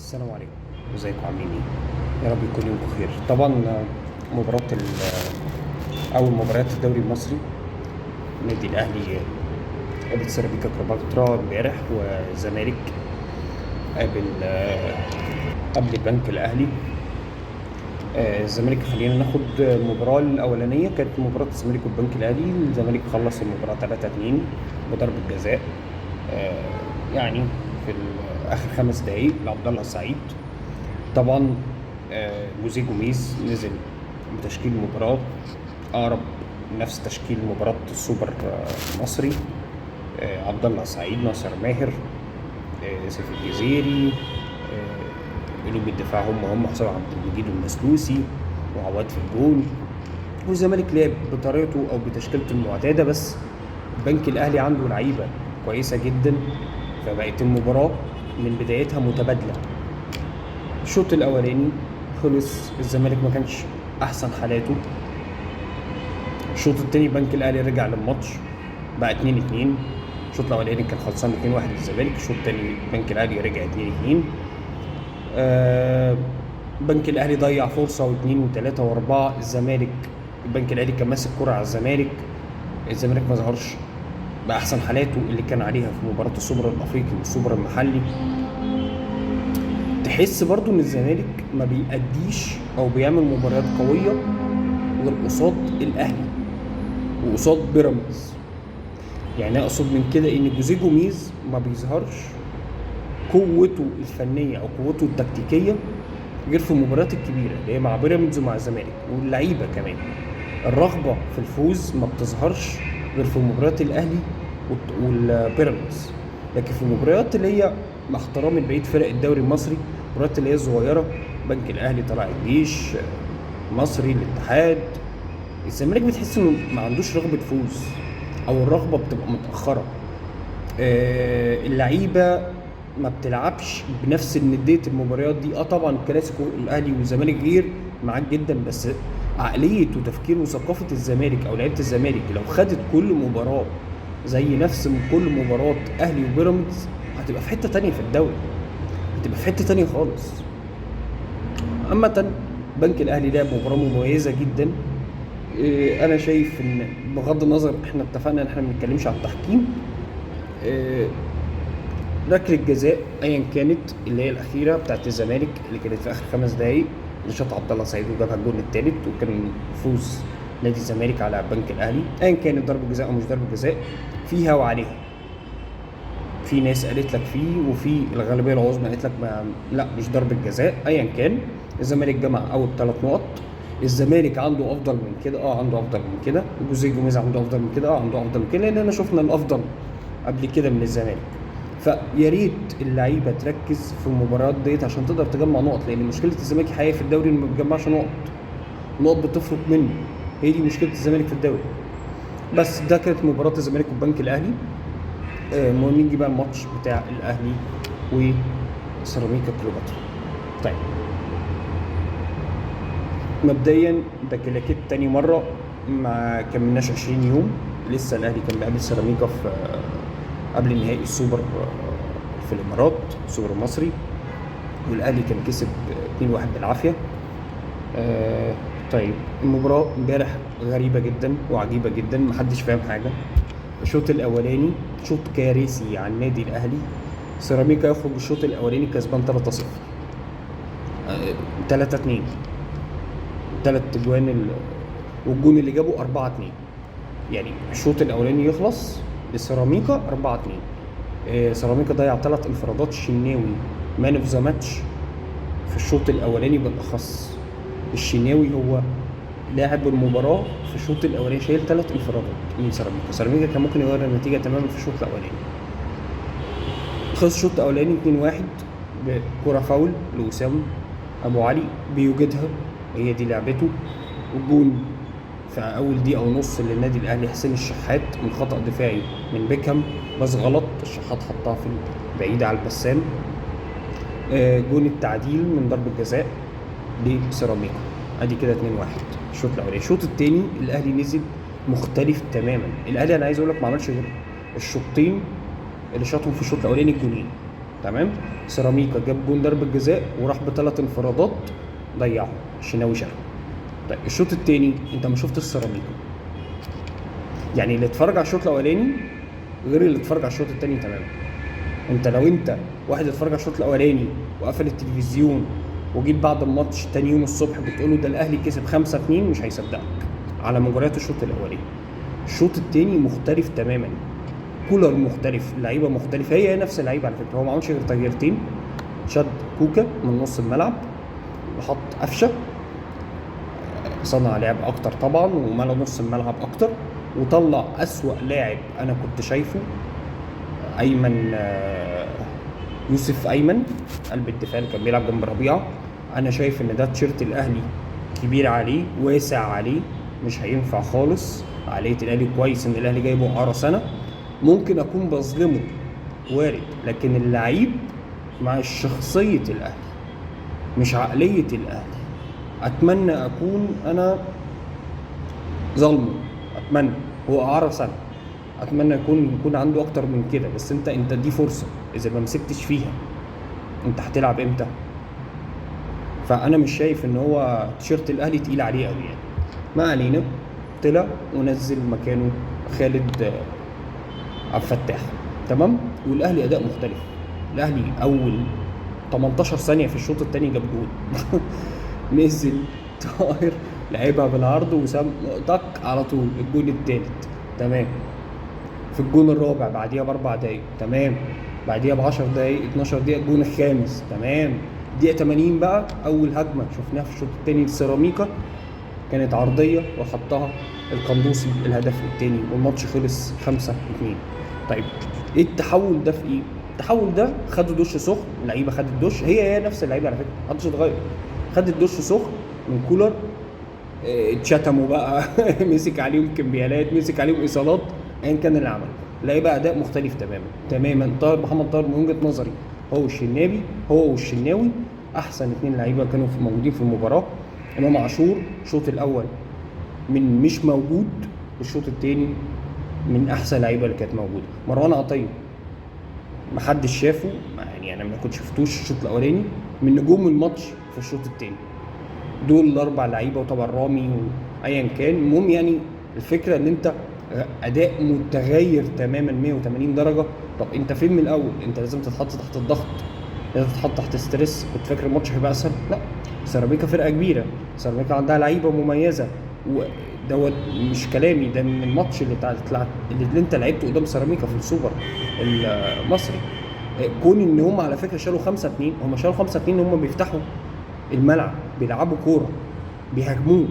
السلام عليكم. ازيكم عاملين ايه؟ يا رب يكون يومكم بخير. طبعا مباراة أول مباريات الدوري المصري، النادي الأهلي قابل سيراميكا كليوباترا امبارح، والزمالك قبل البنك الأهلي. الزمالك، خلينا ناخد المباراة الأولانية، كانت مباراة الزمالك والبنك الأهلي. الزمالك خلص المباراة 3-2 بضربة جزاء، يعني في آخر 5 دقايق لعبد الله السعيد. طبعا جوزيه جوميز نزل بتشكيل المباراة أقرب نفس تشكيل مباراة السوبر المصري. عبد الله السعيد، ناصر ماهر، سيف الجزيري، قلوب الدفاع هم حسام عبد المجيد والمسلوسي وعواد في الجول. والزمالك لعب بطريقته أو بتشكيلته المعتادة، بس البنك الأهلي عنده لعيبة كويسة جدا، فبقت المباراة من بدايتها متبادلة. الشوط الاولاني خلص الزمالك ما كانش احسن حالاته. الشوط الثاني البنك الاهلي رجع للماتش بقى 2-2. الشوط الاولاني كان خلصان 2-1 للزمالك، الشوط الثاني البنك الاهلي رجع 2-2. البنك الاهلي ضيع فرصه واثنين وثلاثه واربعه. البنك الاهلي كان ماسك كرة على الزمالك ما ظهرش باحسن حالاته اللي كان عليها في مباراه السوبر الافريقي والسوبر المحلي. تحس برضو ان الزمالك ما بيأديش او بيعمل مباريات قويه غير قصاد الاهلي وقصاد بيراميدز. يعني اقصد من كده ان جوزيه جوميز ما بيظهرش قوته الفنيه او قوته التكتيكيه غير في المباريات الكبيره اللي هي مع بيراميدز ومع الزمالك، واللعيبه كمان الرغبه في الفوز ما بتظهرش غير في مباريات الاهلي والبيراميدز. لكن في المباريات اللي هي مع احترامي لبقيه فرق الدوري المصري، المباريات اللي هي الصغيره، بنك الاهلي، طلائع الجيش، مصري، الاتحاد، الزمالك بتحس انه ما عندوش رغبه فوز او الرغبه بتبقى متاخره. اللعيبه ما بتلعبش بنفس النديه المباريات دي. طبعا الكلاسيكو الاهلي والزمالك غير معاك جدا، بس عقليه وتفكير وثقافه الزمالك او لعيبه الزمالك لو خدت كل مباراه زي نفس كل مباراه اهلي وبيراميدز هتبقى في حته تانية في الدوري، هتبقى في حته تانية خالص. عامه بنك الاهلي لعب مباراه مميزه جدا. انا شايف ان بغض النظر احنا اتفقنا ان احنا ما بنتكلمش عن التحكيم، ركله جزاء ايا كانت اللي هي الاخيره بتاعت الزمالك اللي كانت في اخر 5 دقايق اللي شاط عبد الله السعيد وجابها الجول الثالث، وكان فوز نادي الزمالك على البنك الاهلي. ايا كانت ضربه جزاء او مش ضربه جزاء، فيها وعليها. في ناس قالت لك فيه، وفي الغالبيه العظمى قالت لك لا مش ضربه جزاء. ايا كان الزمالك جمع اول 3 نقط. الزمالك عنده افضل من كده، عنده افضل من كده. جوزيه جوميز عنده افضل من كده، عنده افضل من كده، لان انا شفنا الافضل قبل كده من الزمالك. فيا ريت اللعيبه تركز في المباريات ديت عشان تقدر تجمع نقط، لان مشكله الزمالك حقيقيه في الدوري انه ما بيجمعش نقط بتفرق منه. هي دي مشكله الزمالك في الدوري. بس ده كانت مباراه الزمالك والبنك الاهلي. المهم نيجي بقى الماتش بتاع الاهلي وسيراميكا كليوباترا. طيب مبدئيا ده كلاكيت تاني مره، ما كملناش 20 يوم لسه الاهلي كان بيقابل سيراميكا في قبل نهائي السوبر في الامارات، السوبر المصري، والاهلي كان كسب 2-1 بالعافيه. طيب المباراه امبارح غريبه جدا وعجيبه جدا، محدش فاهم حاجه. الشوط الاولاني شوط كارثي عن النادي الاهلي. سيراميكا يخرج الشوط الاولاني كسبان 3-0، 3-2، 3 اجوان والجون اللي جابه 4-2. يعني الشوط الاولاني يخلص لسيراميكا 4-2. سيراميكا ضيع 3 انفرادات. الشناوي مان اوف ذا ماتش في الشوط الاولاني بالاخص. الشناوي هو لاعب المباراه في الشوط الاولاني، شايل 3 انفرادات من سيراميكا كان ممكن يغير النتيجه تماما في الشوط الاولاني. خلص الشوط الاولاني 2-1 بكره فاول لوسام ابو علي بيوجدها، هي دي لعبته. والجون في اول دقيقه ونص للنادي الاهلي حسين الشحات من خطا دفاعي من بيكهام، بس غلط، الشحات حطها في بعيده على البسام. جون التعديل من ضربه جزاء لسيراميكا. ادي كده 2-1 الشوط الاولاني. الشوط الثاني الاهلي نزل مختلف تماما. الاهلي انا عايز اقول لك ما عملش غير الشوطين اللي شاطهم في الشوط الاولاني الجونين. تمام. سيراميكا جاب جون ضربه جزاء وراح ب3 انفرادات ضيعهم، الشناوي شالهم. طيب الشوط الثاني انت ما شفتش سيراميكا، يعني اللي اتفرج على الشوط الاولاني غير اللي اتفرج على الشوط الثاني تماما. انت لو انت واحد اتفرج على الشوط الاولاني وقفل التلفزيون وجيت بعد الماتش تاني يوم الصبح بتقوله ده الاهلي كسب 5-2، مش هيصدقك على مجريات الشوط الاولاني. الشوط الثاني مختلف تماما، كولر مختلف، اللعيبه مختلفه، هي نفس اللعيبه على فكره. هو ما عملش غير تغييرتين، شد كوكا من نص الملعب وحط قفشه، صنع لعب اكتر طبعا وملى نص الملعب اكتر، وطلع اسوأ لاعب انا كنت شايفه ايمن، يوسف ايمن قلب الدفاع اللي كان بيلعب جنب ربيعه. انا شايف ان ده تيشيرت الاهلي كبير عليه، واسع عليه، مش هينفع خالص. عقليه الاهلي كويس ان الاهلي جايبه اعاره سنه، ممكن اكون بظلمه وارد، لكن اللعيب مع شخصيه الاهلي مش عقليه الاهلي. اتمنى اكون انا ظلمه، اتمنى، هو اعاره سنه، اتمنى يكون عنده اكتر من كده، بس انت دي فرصه، اذا ما مسكتش فيها انت هتلعب امتى؟ فانا مش شايف ان هو تيشيرت الاهلي تقيل عليه قوي يعني. ما علينا، طلع ونزل مكانه خالد عبد الفتاح، تمام. والاهلي اداء مختلف، الاهلي اول 18 ثانيه في الشوط الثاني جاب جول نزل طاهر لعبها بالعرض وسام طق على طول الجون الثالث، تمام. في الجون الرابع بعديها ب4 دقايق، تمام. بعديها ب10 دقايق 12 دقيقه الجون الخامس، تمام. دقيقه 80 بقى اول هجمه شفناها في الشوط الثاني لسيراميكا، كانت عرضيه وحطها القندوسي الهدف الثاني والماتش خلص 5-2. طيب ايه التحول ده في ايه؟ التحول ده خدوا دش سخن، اللعيبه خدت دش، هي نفس اللعيبه على فكره، محدش اتغير، خدت دش سخن من كولر. اتشتموا بقى مسك عليهم كمبيالات، مسك عليهم ايصالات، ايا كان اللي عمله، لعيبه اداء مختلف تماما. محمد طاهر من وجهه نظري هو والشناوي احسن 2 لعيبه كانوا موجودين في المباراه. امام عاشور الشوط الاول من مش موجود، الشوط الثاني من احسن اللعيبه اللي كانت موجوده. مروان عطيه محدش شافه، يعني انا ما كنتش شفتوش الشوط الاولاني، من نجوم الماتش في الشوط الثاني. دول الاربع لعيبه، وطبعا رامي وايا كان. المهم يعني الفكره ان انت اداء متغير تماما 180 درجه. طب انت فين من الاول؟ انت لازم تتحط تحت الضغط، لازم تتحط تحت ستريس. كنت فاكر الماتش هيبقى اسهل؟ لا، سيراميكا فرقه كبيره، سيراميكا عندها لعيبه مميزه، ودوت مش كلامي، ده من الماتش اللي انت لعبته قدام سيراميكا في السوبر المصري. كون ان هم على فكره شالوا 5-2، هم شالوا 5-2 ان هم بيفتحوا الملعب، بيلعبوا كوره، بيهاجموك،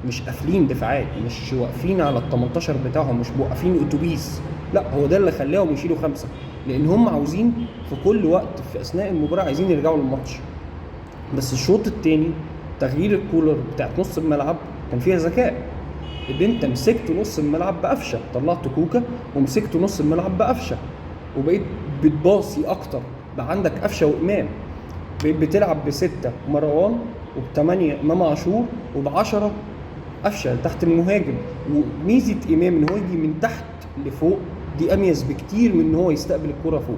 مش قافلين دفاعات، مش واقفين على ال18 بتاعهم، مش موقفين اتوبيس. لا، هو ده اللي خلاهم يشيلوا 5، لان هم عاوزين في كل وقت في اثناء المباراه عايزين يرجعوا للماتش. بس الشوط الثاني تغيير الكولر بتاعت نص الملعب كان فيها ذكاء، اللي انت مسكت نص الملعب بقفشه، طلعت كوكا ومسكت نص الملعب بقفشه، وبقيت بتباصي اكتر، بقى عندك قفشه وامام، بقيت بتلعب ب6 مروان وب8 امام عاشور وب10 قفشه تحت المهاجم. وميزه امام ان هو يجي من تحت لفوق دي اميز بكتير من ان هو يستقبل الكره فوق،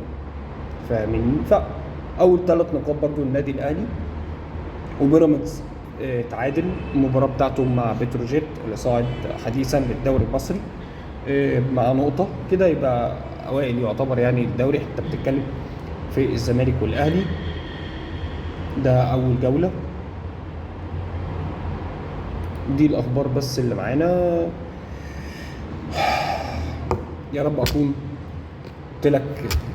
فاهمني؟ فاول 3 نقاط برضو النادي الاهلي. وبيراميدز تعادل المباراه بتاعته مع بتروجيت اللي صاعد حديثا للدوري المصري مع نقطه كده، يبقى اوائل يعتبر يعني الدوري. حتى بتتكلم في الزمالك والاهلي، ده اول جوله. دي الاخبار بس اللي معانا. يا رب اكون قلت لك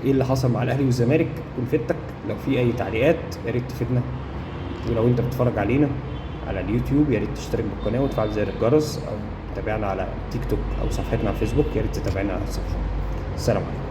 ايه اللي حصل مع الاهلي والزمالك، اكون فدتك. لو في اي تعليقات يا ريت تفيدنا، ولو انت بتتفرج علينا على اليوتيوب يا ريت تشترك بالقناه وتفعل زر الجرس، او تابعنا على تيك توك او صفحتنا على فيسبوك، يا ريت تتابعنا على الصفحه. السلام عليكم.